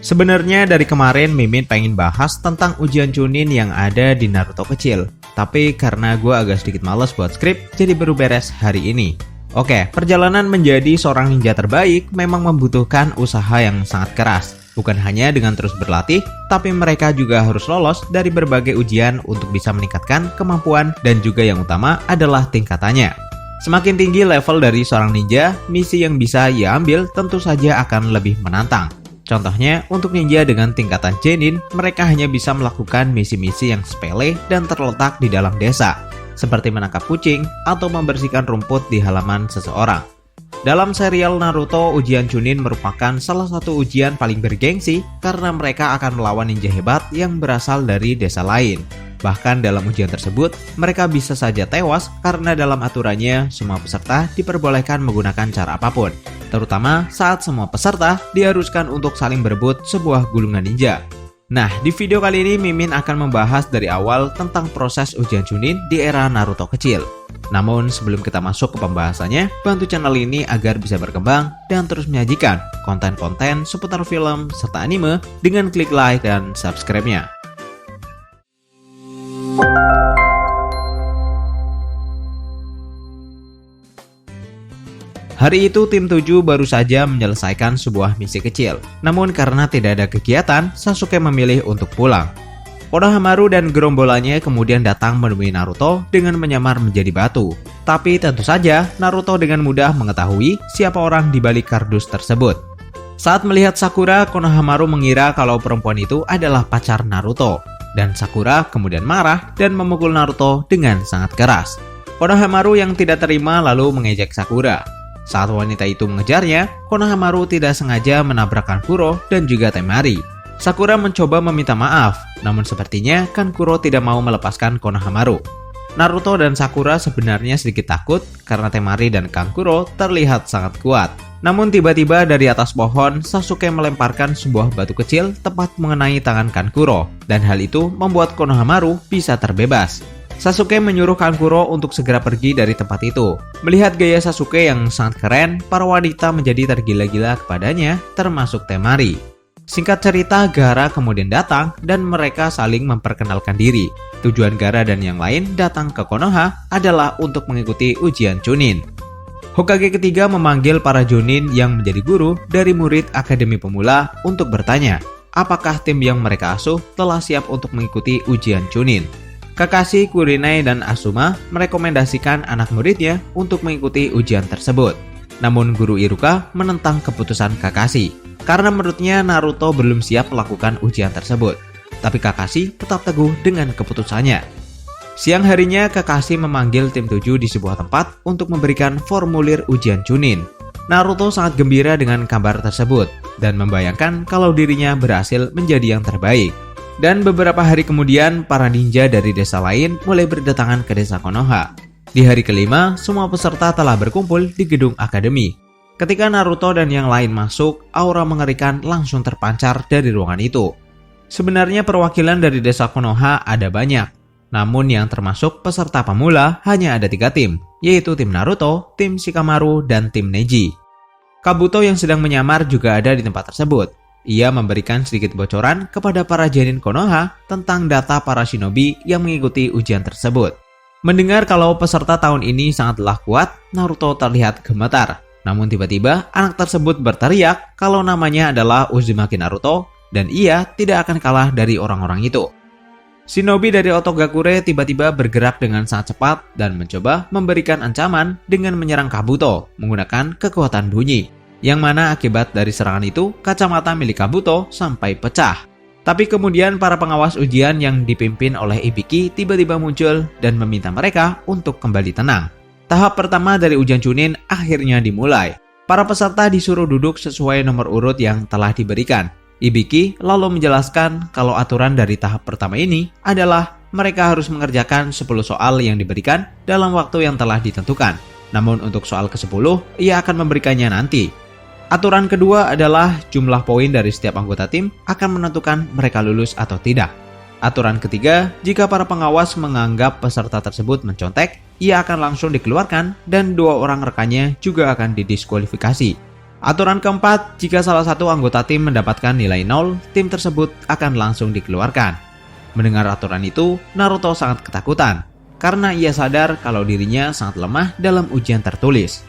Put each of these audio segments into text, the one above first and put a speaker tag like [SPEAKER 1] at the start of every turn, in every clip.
[SPEAKER 1] Sebenarnya dari kemarin Mimin pengen bahas tentang ujian Chunin yang ada di Naruto kecil. Tapi karena gue agak sedikit males buat skrip, jadi baru beres hari ini. Oke, perjalanan menjadi seorang ninja terbaik memang membutuhkan usaha yang sangat keras. Bukan hanya dengan terus berlatih, tapi mereka juga harus lolos dari berbagai ujian untuk bisa meningkatkan kemampuan dan juga yang utama adalah tingkatannya. Semakin tinggi level dari seorang ninja, misi yang bisa ia ambil tentu saja akan lebih menantang. Contohnya, untuk ninja dengan tingkatan Genin, mereka hanya bisa melakukan misi-misi yang sepele dan terletak di dalam desa, seperti menangkap kucing atau membersihkan rumput di halaman seseorang. Dalam serial Naruto, ujian Chunin merupakan salah satu ujian paling bergengsi karena mereka akan melawan ninja hebat yang berasal dari desa lain. Bahkan dalam ujian tersebut, mereka bisa saja tewas karena dalam aturannya semua peserta diperbolehkan menggunakan cara apapun. Terutama saat semua peserta diharuskan untuk saling berebut sebuah gulungan ninja. Nah, di video kali ini Mimin akan membahas dari awal tentang proses ujian Chunin di era Naruto kecil. Namun sebelum kita masuk ke pembahasannya, bantu channel ini agar bisa berkembang dan terus menyajikan konten-konten seputar film serta anime dengan klik like dan subscribe-nya. Hari itu tim 7 baru saja menyelesaikan sebuah misi kecil. Namun karena tidak ada kegiatan, Sasuke memilih untuk pulang. Konohamaru dan gerombolannya kemudian datang menemui Naruto dengan menyamar menjadi batu. Tapi tentu saja Naruto dengan mudah mengetahui siapa orang di balik kardus tersebut. Saat melihat Sakura, Konohamaru mengira kalau perempuan itu adalah pacar Naruto. Dan Sakura kemudian marah dan memukul Naruto dengan sangat keras. Konohamaru yang tidak terima lalu mengejek Sakura. Saat wanita itu mengejarnya, Konohamaru tidak sengaja menabrak Kankuro dan juga Temari. Sakura mencoba meminta maaf, namun sepertinya Kankuro tidak mau melepaskan Konohamaru. Naruto dan Sakura sebenarnya sedikit takut karena Temari dan Kankuro terlihat sangat kuat. Namun tiba-tiba dari atas pohon, Sasuke melemparkan sebuah batu kecil tepat mengenai tangan Kankuro, dan hal itu membuat Konohamaru bisa terbebas. Sasuke menyuruh Kankuro untuk segera pergi dari tempat itu. Melihat gaya Sasuke yang sangat keren, para wanita menjadi tergila-gila kepadanya, termasuk Temari. Singkat cerita, Gaara kemudian datang dan mereka saling memperkenalkan diri. Tujuan Gaara dan yang lain datang ke Konoha adalah untuk mengikuti ujian Chunin. Hokage ketiga memanggil para Jonin yang menjadi guru dari murid Akademi Pemula untuk bertanya, apakah tim yang mereka asuh telah siap untuk mengikuti ujian Chunin. Kakashi, Kurenai, dan Asuma merekomendasikan anak muridnya untuk mengikuti ujian tersebut. Namun guru Iruka menentang keputusan Kakashi, karena menurutnya Naruto belum siap melakukan ujian tersebut. Tapi Kakashi tetap teguh dengan keputusannya. Siang harinya Kakashi memanggil tim 7 di sebuah tempat untuk memberikan formulir ujian Chunin. Naruto sangat gembira dengan kabar tersebut, dan membayangkan kalau dirinya berhasil menjadi yang terbaik. Dan beberapa hari kemudian, para ninja dari desa lain mulai berdatangan ke desa Konoha. Di hari kelima, semua peserta telah berkumpul di gedung akademi. Ketika Naruto dan yang lain masuk, aura mengerikan langsung terpancar dari ruangan itu. Sebenarnya perwakilan dari desa Konoha ada banyak, namun yang termasuk peserta pemula hanya ada 3 tim, yaitu tim Naruto, tim Shikamaru, dan tim Neji. Kabuto yang sedang menyamar juga ada di tempat tersebut. Ia memberikan sedikit bocoran kepada para Genin Konoha tentang data para shinobi yang mengikuti ujian tersebut. Mendengar kalau peserta tahun ini sangatlah kuat, Naruto terlihat gemetar. Namun tiba-tiba anak tersebut berteriak kalau namanya adalah Uzumaki Naruto dan ia tidak akan kalah dari orang-orang itu. Shinobi dari Otogakure tiba-tiba bergerak dengan sangat cepat dan mencoba memberikan ancaman dengan menyerang Kabuto menggunakan kekuatan bunyi. Yang mana akibat dari serangan itu, kacamata milik Kabuto sampai pecah. Tapi kemudian para pengawas ujian yang dipimpin oleh Ibiki tiba-tiba muncul dan meminta mereka untuk kembali tenang. Tahap pertama dari ujian Chunin akhirnya dimulai. Para peserta disuruh duduk sesuai nomor urut yang telah diberikan. Ibiki lalu menjelaskan kalau aturan dari tahap pertama ini adalah mereka harus mengerjakan 10 soal yang diberikan dalam waktu yang telah ditentukan. Namun untuk soal ke-10, ia akan memberikannya nanti. Aturan kedua adalah jumlah poin dari setiap anggota tim akan menentukan mereka lulus atau tidak. Aturan ketiga, jika para pengawas menganggap peserta tersebut mencontek, ia akan langsung dikeluarkan dan 2 orang rekannya juga akan didiskualifikasi. Aturan keempat, jika salah satu anggota tim mendapatkan nilai 0, tim tersebut akan langsung dikeluarkan. Mendengar aturan itu, Naruto sangat ketakutan, karena ia sadar kalau dirinya sangat lemah dalam ujian tertulis.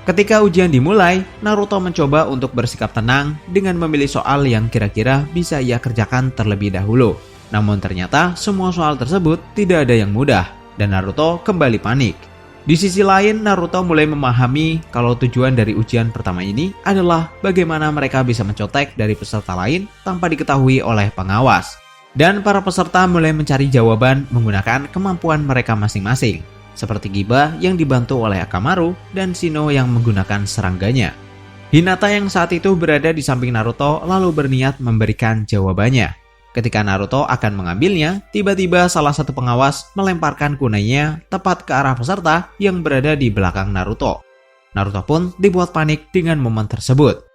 [SPEAKER 1] Ketika ujian dimulai, Naruto mencoba untuk bersikap tenang dengan memilih soal yang kira-kira bisa ia kerjakan terlebih dahulu. Namun ternyata semua soal tersebut tidak ada yang mudah, dan Naruto kembali panik. Di sisi lain, Naruto mulai memahami kalau tujuan dari ujian pertama ini adalah bagaimana mereka bisa mencontek dari peserta lain tanpa diketahui oleh pengawas. Dan para peserta mulai mencari jawaban menggunakan kemampuan mereka masing-masing, seperti Giba yang dibantu oleh Akamaru dan Shino yang menggunakan serangganya. Hinata yang saat itu berada di samping Naruto lalu berniat memberikan jawabannya. Ketika Naruto akan mengambilnya, tiba-tiba salah satu pengawas melemparkan kunainya tepat ke arah peserta yang berada di belakang Naruto. Naruto pun dibuat panik dengan momen tersebut.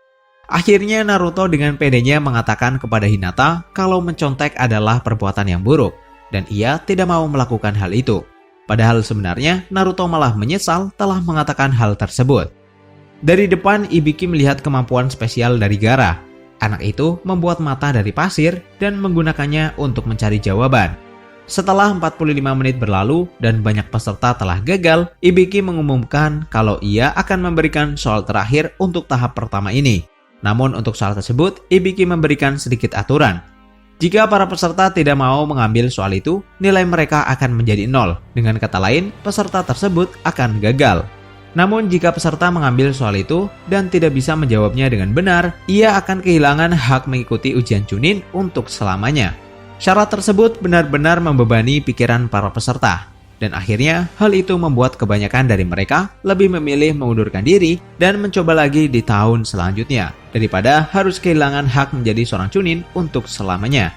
[SPEAKER 1] Akhirnya Naruto dengan pedenya mengatakan kepada Hinata kalau mencontek adalah perbuatan yang buruk, dan ia tidak mau melakukan hal itu. Padahal sebenarnya Naruto malah menyesal telah mengatakan hal tersebut. Dari depan, Ibiki melihat kemampuan spesial dari Gaara. Anak itu membuat mata dari pasir dan menggunakannya untuk mencari jawaban. Setelah 45 menit berlalu dan banyak peserta telah gagal, Ibiki mengumumkan kalau ia akan memberikan soal terakhir untuk tahap pertama ini. Namun untuk soal tersebut, Ibiki memberikan sedikit aturan. Jika para peserta tidak mau mengambil soal itu, nilai mereka akan menjadi 0. Dengan kata lain, peserta tersebut akan gagal. Namun jika peserta mengambil soal itu dan tidak bisa menjawabnya dengan benar, ia akan kehilangan hak mengikuti ujian Chunin untuk selamanya. Syarat tersebut benar-benar membebani pikiran para peserta. Dan akhirnya hal itu membuat kebanyakan dari mereka lebih memilih mengundurkan diri dan mencoba lagi di tahun selanjutnya, daripada harus kehilangan hak menjadi seorang Chunin untuk selamanya.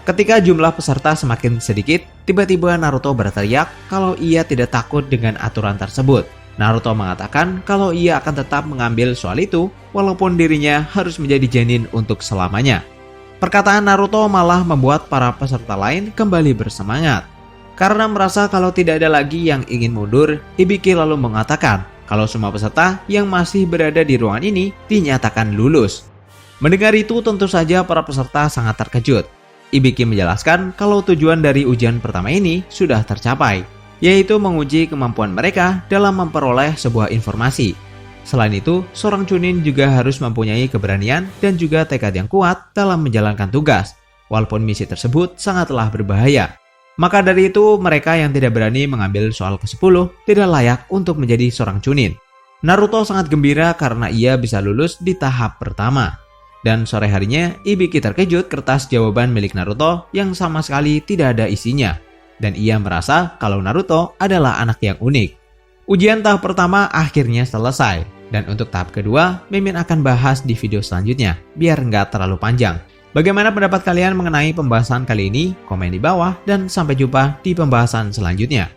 [SPEAKER 1] Ketika jumlah peserta semakin sedikit, tiba-tiba Naruto berteriak kalau ia tidak takut dengan aturan tersebut. Naruto mengatakan kalau ia akan tetap mengambil soal itu walaupun dirinya harus menjadi genin untuk selamanya. Perkataan Naruto malah membuat para peserta lain kembali bersemangat. Karena merasa kalau tidak ada lagi yang ingin mundur, Ibiki lalu mengatakan kalau semua peserta yang masih berada di ruangan ini dinyatakan lulus. Mendengar itu tentu saja para peserta sangat terkejut. Ibiki menjelaskan kalau tujuan dari ujian pertama ini sudah tercapai, yaitu menguji kemampuan mereka dalam memperoleh sebuah informasi. Selain itu, seorang Chunin juga harus mempunyai keberanian dan juga tekad yang kuat dalam menjalankan tugas, walaupun misi tersebut sangatlah berbahaya. Maka dari itu, mereka yang tidak berani mengambil soal ke-10 tidak layak untuk menjadi seorang Chunin. Naruto sangat gembira karena ia bisa lulus di tahap pertama. Dan sore harinya, Ibiki terkejut kertas jawaban milik Naruto yang sama sekali tidak ada isinya. Dan ia merasa kalau Naruto adalah anak yang unik. Ujian tahap pertama akhirnya selesai. Dan untuk tahap kedua, Mimin akan bahas di video selanjutnya, biar nggak terlalu panjang. Bagaimana pendapat kalian mengenai pembahasan kali ini? Komen di bawah dan sampai jumpa di pembahasan selanjutnya.